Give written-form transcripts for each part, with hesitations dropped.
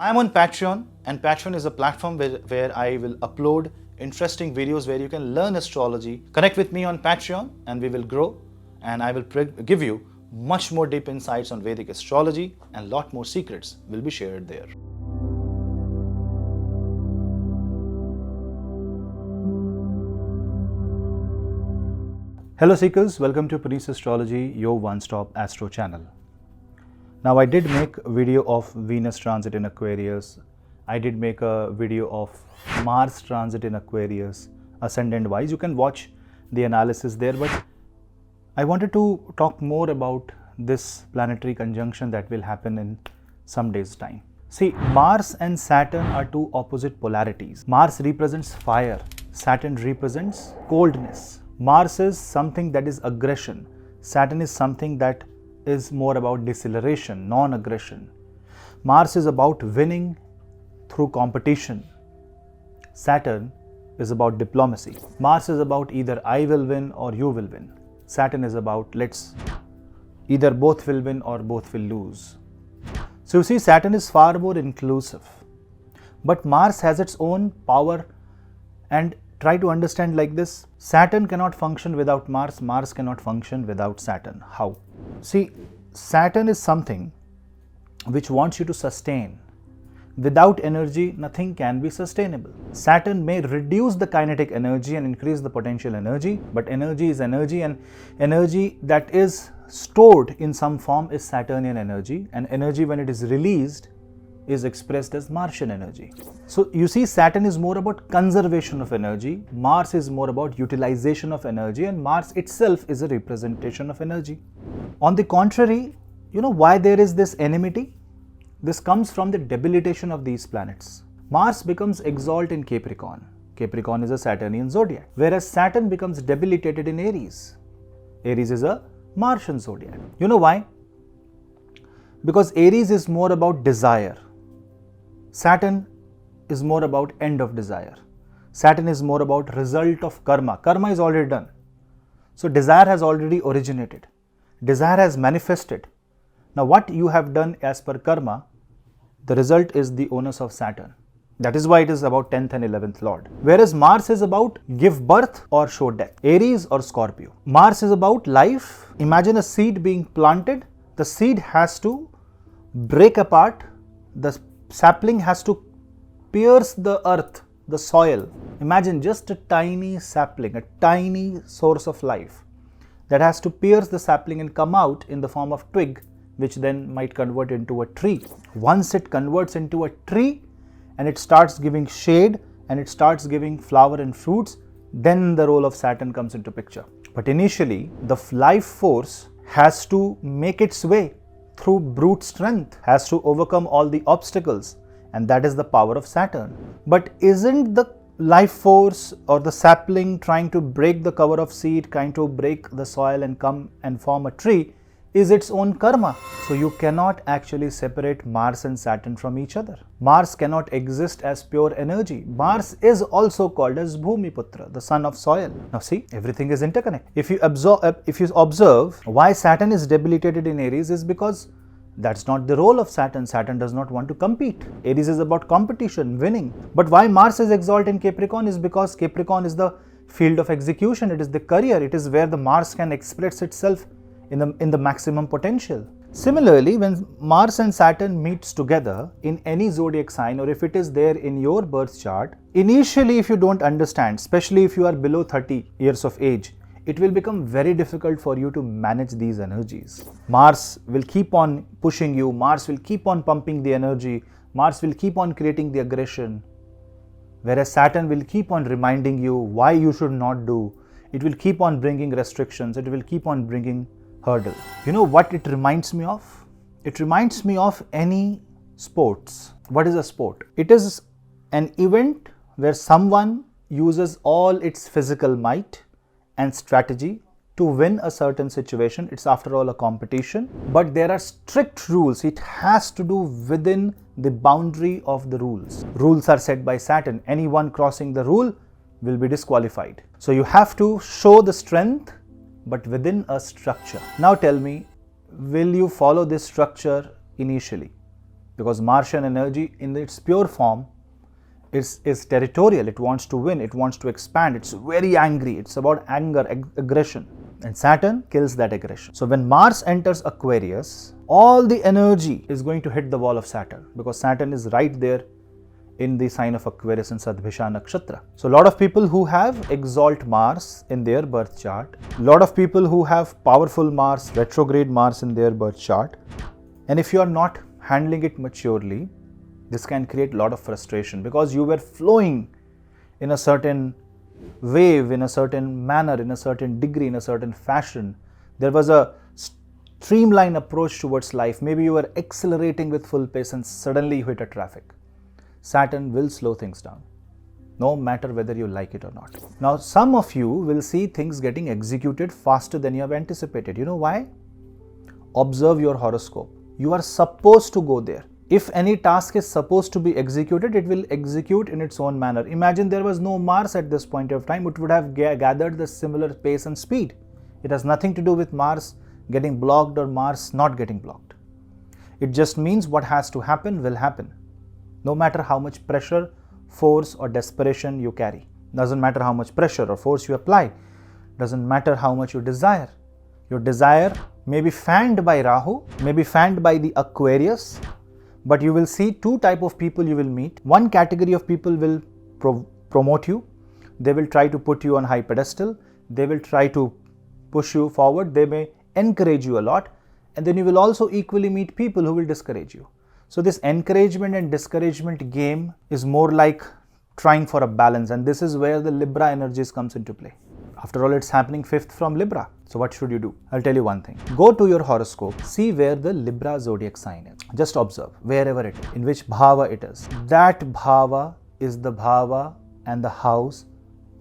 I am on Patreon, and Patreon is a platform where I will upload interesting videos where you can learn astrology. Connect with me on Patreon and we will grow, and I will give you much more deep insights on Vedic astrology, and lot more secrets will be shared there. Hello Seekers, welcome to Punneit's Astrology, your one-stop astro channel. Now I did make a video of Venus transit in Aquarius. I did make a video of Mars transit in Aquarius, ascendant wise. You can watch the analysis there, but I wanted to talk more about this planetary conjunction that will happen in some days' time. See, Mars and Saturn are two opposite polarities. Mars represents fire, Saturn represents coldness. Mars is something that is aggression. Saturn is something that is more about deceleration, non-aggression. Mars is about winning through competition. Saturn is about diplomacy. Mars is about either I will win or you will win. Saturn is about either both will win or both will lose. So you see, Saturn is far more inclusive. But Mars has its own power, and try to understand like this. Saturn cannot function without Mars. Mars cannot function without Saturn. How? See, Saturn is something which wants you to sustain. Without energy, nothing can be sustainable. Saturn may reduce the kinetic energy and increase the potential energy, but energy is energy, and energy that is stored in some form is Saturnian energy, and energy when it is released is expressed as Martian energy. So you see, Saturn is more about conservation of energy, Mars is more about utilization of energy, and Mars itself is a representation of energy. On the contrary, you know why there is this enmity? This comes from the debilitation of these planets. Mars becomes exalt in Capricorn. Capricorn is a Saturnian zodiac, whereas Saturn becomes debilitated in Aries. Aries is a Martian zodiac. You know why? Because Aries is more about desire. Saturn is more about end of desire. Saturn is more about result of karma. Karma is already done. So desire has already originated. Desire has manifested. Now what you have done as per karma, the result is the onus of Saturn. That is why it is about 10th and 11th Lord. Whereas Mars is about give birth or show death. Aries or Scorpio. Mars is about life. Imagine a seed being planted. The seed has to break apart. The sapling has to pierce the earth, the soil. Imagine just a tiny sapling, a tiny source of life that has to pierce the sapling and come out in the form of twig, which then might convert into a tree. Once it converts into a tree and it starts giving shade and it starts giving flower and fruits, then the role of Saturn comes into picture. But initially, the life force has to make its way through brute strength, has to overcome all the obstacles, and that is the power of Saturn. But isn't the life force or the sapling trying to break the cover of seed, trying to break the soil and come and form a tree, is its own karma? So you cannot actually separate Mars and Saturn from each other. Mars cannot exist as pure energy. Mars is also called as Bhumiputra, the son of soil. Now see, everything is interconnected. If you observe why Saturn is debilitated in Aries, is because that's not the role of Saturn. Saturn does not want to compete. Aries is about competition, winning. But why Mars is exalt in Capricorn is because Capricorn is the field of execution. It is the career. It is where the Mars can express itself in the maximum potential. Similarly, when Mars and Saturn meets together in any zodiac sign, or if it is there in your birth chart, initially if you don't understand, especially if you are below 30 years of age, it will become very difficult for you to manage these energies. Mars will keep on pushing you, Mars will keep on pumping the energy, Mars will keep on creating the aggression, whereas Saturn will keep on reminding you why you should not do. It will keep on bringing restrictions, it will keep on bringing hurdle. You know what it reminds me of? It reminds me of any sports. What is a sport? It is an event where someone uses all its physical might and strategy to win a certain situation. It's after all a competition, but there are strict rules. It has to do within the boundary of the rules. Rules are set by Saturn. Anyone crossing the rule will be disqualified. So you have to show the strength, but within a structure. Now tell me, will you follow this structure initially? because Martian energy in its pure form is territorial. It wants to win, it wants to expand, it's very angry, it's about anger, aggression, and Saturn kills that aggression. So when Mars enters Aquarius, all the energy is going to hit the wall of Saturn, because Saturn is right there in the sign of Aquarius in Sadbhisha Nakshatra. So a lot of people who have exalt Mars in their birth chart, a lot of people who have powerful Mars, retrograde Mars in their birth chart, and if you are not handling it maturely, this can create a lot of frustration, because you were flowing in a certain wave, in a certain manner, in a certain degree, in a certain fashion. There was a streamlined approach towards life. Maybe you were accelerating with full pace and suddenly you hit a traffic. Saturn will slow things down, no matter whether you like it or not. Now, some of you will see things getting executed faster than you have anticipated. You know why? Observe your horoscope. You are supposed to go there. If any task is supposed to be executed, it will execute in its own manner. Imagine there was no Mars at this point of time, it would have gathered the similar pace and speed. It has nothing to do with Mars getting blocked or Mars not getting blocked. It just means what has to happen will happen. No matter how much pressure, force or desperation you carry. Doesn't matter how much pressure or force you apply. Doesn't matter how much you desire. Your desire may be fanned by Rahu, may be fanned by the Aquarius, but you will see two types of people you will meet. One category of people will promote you. They will try to put you on high pedestal. They will try to push you forward. They may encourage you a lot. And then you will also equally meet people who will discourage you. So this encouragement and discouragement game is more like trying for a balance, and this is where the Libra energies comes into play. After all, it's happening 5th from Libra. So what should you do? I'll tell you one thing. Go to your horoscope, see where the Libra zodiac sign is. Just observe wherever it is, in which bhava it is. That bhava is the bhava and the house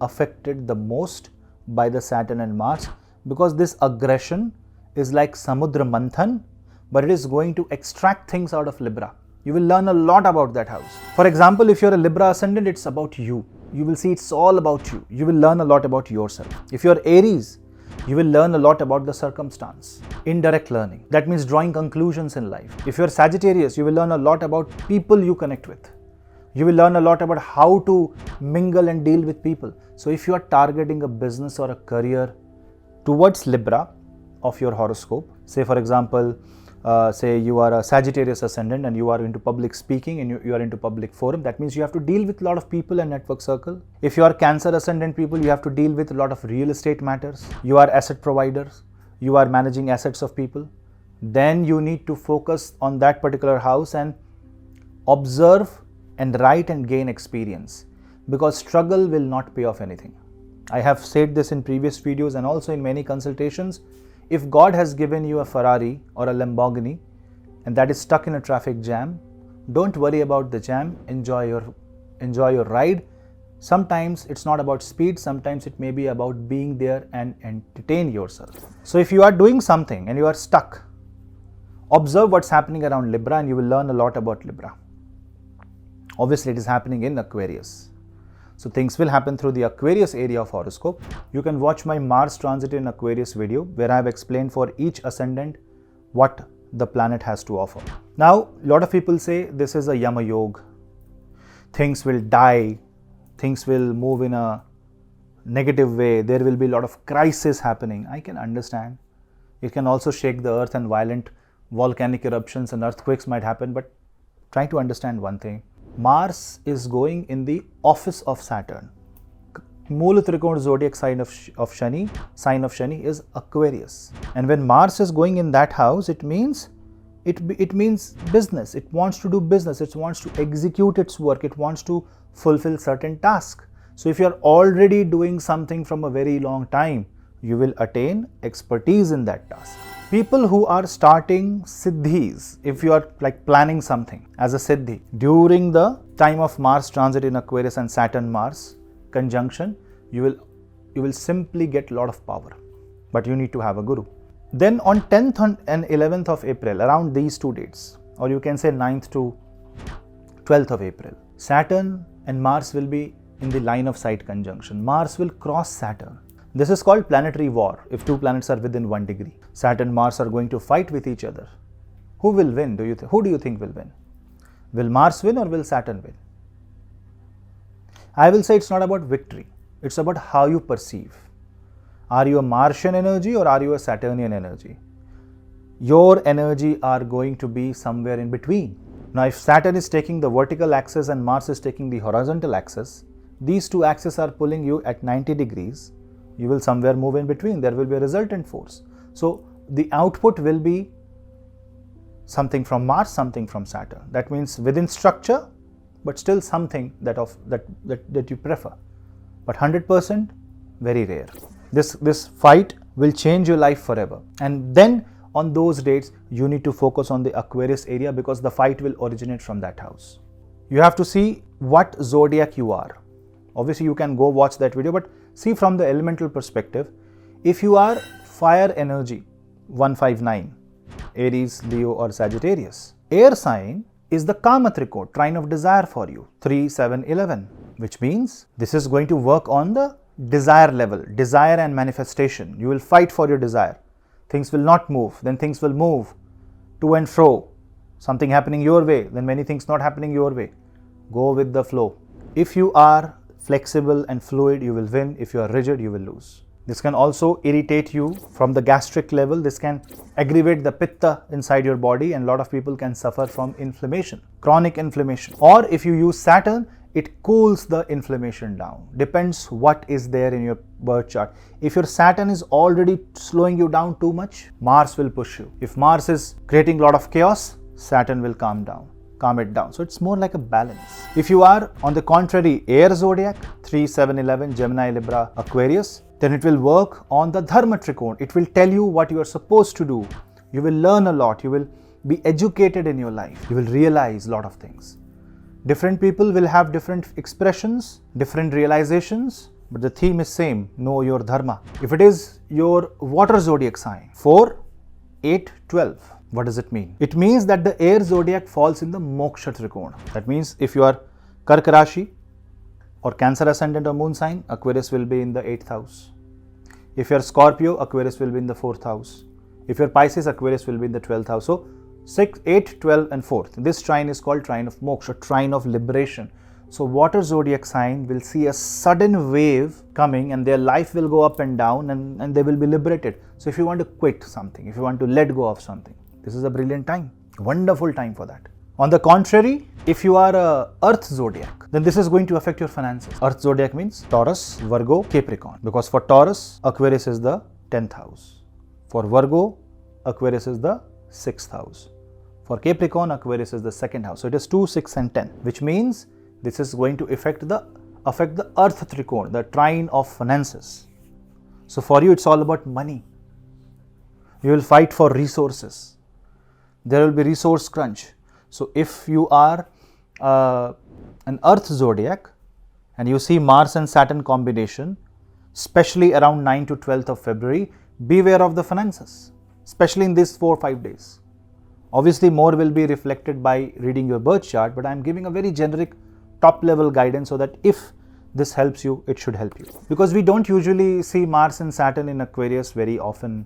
affected the most by the Saturn and Mars, because this aggression is like Samudra Manthan, but it is going to extract things out of Libra. You will learn a lot about that house. For example, if you're a Libra ascendant, it's about you. You will see it's all about you. You will learn a lot about yourself. If you're Aries, you will learn a lot about the circumstance. Indirect learning. That means drawing conclusions in life. If you're Sagittarius, you will learn a lot about people you connect with. You will learn a lot about how to mingle and deal with people. So if you are targeting a business or a career towards Libra of your horoscope, say for example, say you are a Sagittarius ascendant and you are into public speaking and you are into public forum, that means you have to deal with a lot of people and network circle. If you are Cancer ascendant people, you have to deal with a lot of real estate matters. You are asset providers, you are managing assets of people. Then you need to focus on that particular house and observe and write and gain experience, because struggle will not pay off anything. I have said this in previous videos and also in many consultations. If God has given you a Ferrari or a Lamborghini and that is stuck in a traffic jam, don't worry about the jam, enjoy your ride. Sometimes it's not about speed, sometimes it may be about being there and entertain yourself. So if you are doing something and you are stuck, observe what's happening around Libra and you will learn a lot about Libra. Obviously it is happening in Aquarius. So things will happen through the Aquarius area of horoscope. You can watch my Mars transit in Aquarius video where I have explained for each ascendant what the planet has to offer. Now, a lot of people say this is a Yama Yoga. Things will die. Things will move in a negative way. There will be a lot of crisis happening. I can understand. It can also shake the earth and violent volcanic eruptions and earthquakes might happen. But try to understand one thing. Mars is going in the office of Saturn. Moola Trikona zodiac sign of Shani is Aquarius. And when Mars is going in that house, it means business. It wants to do business. It wants to execute its work. It wants to fulfill certain tasks. So if you are already doing something from a very long time, you will attain expertise in that task. People who are starting siddhis, if you are like planning something as a siddhi, during the time of Mars transit in Aquarius and Saturn Mars conjunction, you will simply get a lot of power. But you need to have a guru. Then on 10th and 11th of April, around these 2 dates, or you can say 9th to 12th of April, Saturn and Mars will be in the line of sight conjunction. Mars will cross Saturn. This is called planetary war if 2 planets are within 1 degree. Saturn and Mars are going to fight with each other. Who will win? Who do you think will win? Will Mars win or will Saturn win? I will say it's not about victory. It's about how you perceive. Are you a Martian energy or are you a Saturnian energy? Your energy are going to be somewhere in between. Now, if Saturn is taking the vertical axis and Mars is taking the horizontal axis, these two axes are pulling you at 90 degrees. You will somewhere move in between. There will be a resultant force. So, the output will be something from Mars, something from Saturn. That means within structure, but still something that you prefer. But 100%, very rare. This fight will change your life forever. And then on those dates, you need to focus on the Aquarius area because the fight will originate from that house. You have to see what zodiac you are. Obviously, you can go watch that video, but see from the elemental perspective. If you are fire energy, 159, Aries, Leo or Sagittarius. Air sign is the Kama Trikot, trine of desire for you, 3, 7, 11, which means this is going to work on the desire level, desire and manifestation. You will fight for your desire. Things will not move, then things will move to and fro. Something happening your way, then many things not happening your way. Go with the flow. If you are flexible and fluid, you will win. If you are rigid, you will lose. This can also irritate you from the gastric level. This can aggravate the pitta inside your body, and a lot of people can suffer from inflammation, chronic inflammation. Or if you use Saturn, it cools the inflammation down. Depends what is there in your birth chart. If your Saturn is already slowing you down too much, Mars will push you. If Mars is creating a lot of chaos, Saturn will calm it down. So it's more like a balance. If you are on the contrary air zodiac, 3, 7, 11, Gemini, Libra, Aquarius, then it will work on the Dharma Trikona. It will tell you what you are supposed to do. You will learn a lot. You will be educated in your life. You will realize a lot of things. Different people will have different expressions, different realizations, but the theme is same, know your dharma. If it is your water zodiac sign, 4, 8, 12, what does it mean? It means that the air zodiac falls in the Moksha Trikona. That means if you are Karka Rashi or Cancer ascendant or moon sign, Aquarius will be in the 8th house. If you are Scorpio, Aquarius will be in the 4th house. If you are Pisces, Aquarius will be in the 12th house. So 6, 8, 12 and 4th. This trine is called trine of moksha, trine of liberation. So water zodiac sign will see a sudden wave coming and their life will go up and down and they will be liberated. So if you want to quit something, if you want to let go of something, this is a brilliant time, wonderful time for that. On the contrary, if you are a earth zodiac, then this is going to affect your finances. Earth zodiac means Taurus, Virgo, Capricorn. Because for Taurus, Aquarius is the 10th house. For Virgo, Aquarius is the 6th house. For Capricorn, Aquarius is the 2nd house. So it is 2, 6 and 10, which means this is going to affect the earth trikona, the trine of finances. So for you, it's all about money. You will fight for resources. There will be resource crunch. So if you are an earth zodiac and you see Mars and Saturn combination, especially around 9 to 12th of February, beware of the finances, especially in these 4 or 5 days. Obviously, more will be reflected by reading your birth chart, but I am giving a very generic top level guidance so that if this helps you, it should help you. Because we don't usually see Mars and Saturn in Aquarius very often.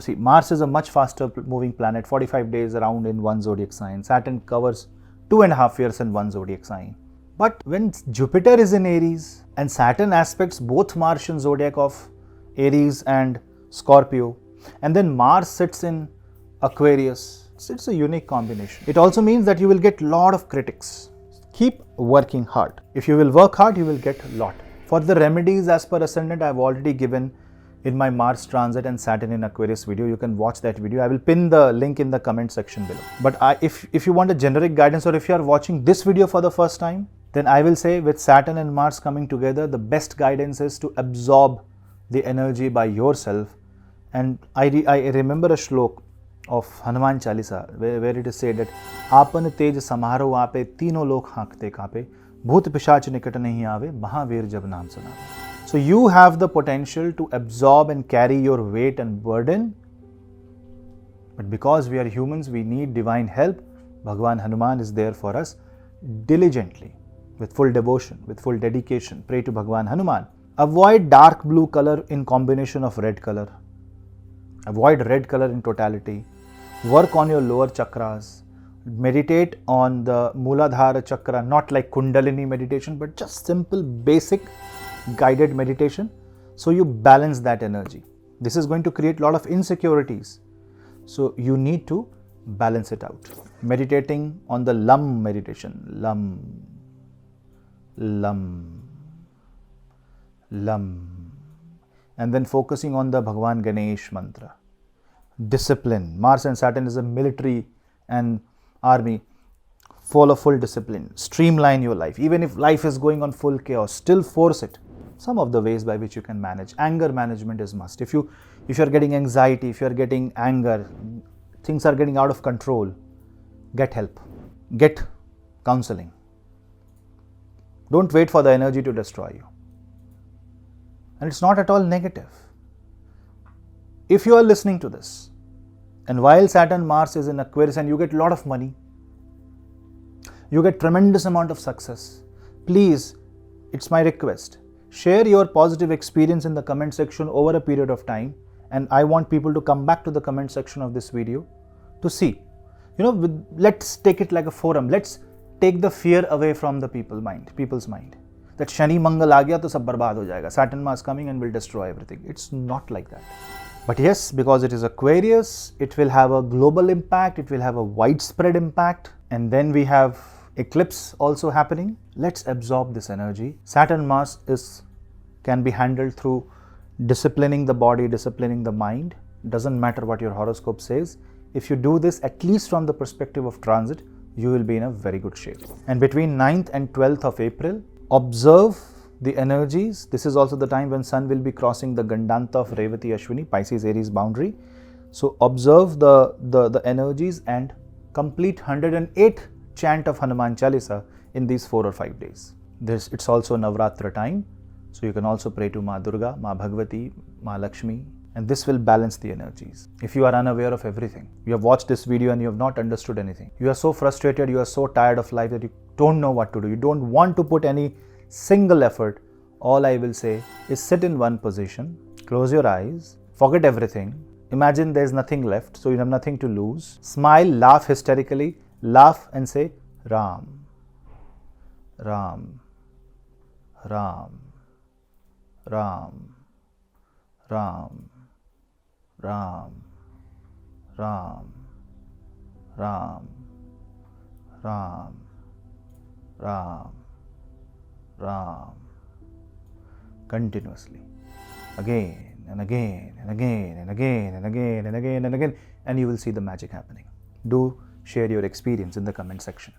See, Mars is a much faster moving planet, 45 days around in one zodiac sign. Saturn covers 2.5 years in one zodiac sign. But when Jupiter is in Aries and Saturn aspects both Martian zodiac of Aries and Scorpio, and then Mars sits in Aquarius, it's a unique combination. It also means that you will get a lot of critics. Keep working hard. If you will work hard, you will get a lot. For the remedies as per ascendant, I have already given in my Mars transit and Saturn in Aquarius video. You can watch that video. I will pin the link in the comment section below. But if you want a generic guidance, or if you are watching this video for the first time, then I will say with Saturn and Mars coming together, the best guidance is to absorb the energy by yourself. And I remember a shlok of Hanuman Chalisa where it is said that Apan tej samaro ape tino lok hankte kape bhut pishach nikat nahi aave mahavir jab naam sunave. So you have the potential to absorb and carry your weight and burden, but because we are humans, we need divine help. Bhagwan Hanuman is there for us diligently, with full devotion, with full dedication. Pray to Bhagwan Hanuman. Avoid dark blue color in combination of red color. Avoid red color in totality. Work on your lower chakras. Meditate on the Muladhara Chakra, not like Kundalini meditation, but just simple, basic, guided meditation. So you balance that energy. This is going to create a lot of insecurities. So you need to balance it out. Meditating on the Lam meditation. Lam, Lam, Lam. And then focusing on the Bhagwan Ganesh mantra. Discipline. Mars and Saturn is a military and army. Follow full discipline. Streamline your life. Even if life is going on full chaos, still force it. Some of the ways by which you can manage. Anger management is must. If you are getting anxiety, if you are getting anger, things are getting out of control, get help. Get counseling. Don't wait for the energy to destroy you. And it's not at all negative. If you are listening to this, and while Saturn Mars is in Aquarius and you get a lot of money, you get tremendous amount of success, please, it's my request, share your positive experience in the comment section over a period of time, and I want people to come back to the comment section of this video to see. Let's take it like a forum. Let's take the fear away from the people's mind. That Shani Mangal aa gaya to sab barbad ho jayega. Saturn Mars coming and will destroy everything. It's not like that. But yes, because it is Aquarius, it will have a global impact, it will have a widespread impact, and then we have eclipse also happening. Let's absorb this energy. Saturn Mars can be handled through disciplining the body, disciplining the mind. Doesn't matter what your horoscope says. If you do this, at least from the perspective of transit, you will be in a very good shape. And between 9th and 12th of April, observe the energies. This is also the time when Sun will be crossing the Gandanta of Revati Ashwini, Pisces Aries boundary. So observe the energies and complete 108 chant of Hanuman Chalisa in these 4 or 5 days. It's also Navratra time. So you can also pray to Ma Durga, Ma Bhagavati, Ma Lakshmi, and this will balance the energies. If you are unaware of everything, you have watched this video and you have not understood anything, you are so frustrated, you are so tired of life that you don't know what to do, you don't want to put any single effort, all I will say is sit in one position, close your eyes, forget everything, imagine there is nothing left, so you have nothing to lose, smile, laugh hysterically, laugh and say Ram, Ram, Ram, Ram, Ram, Ram, Ram, Ram, Ram, Ram, Ram, continuously, again and again and again and again and again and again and again, and you will see the magic happening. Do share your experience in the comment section.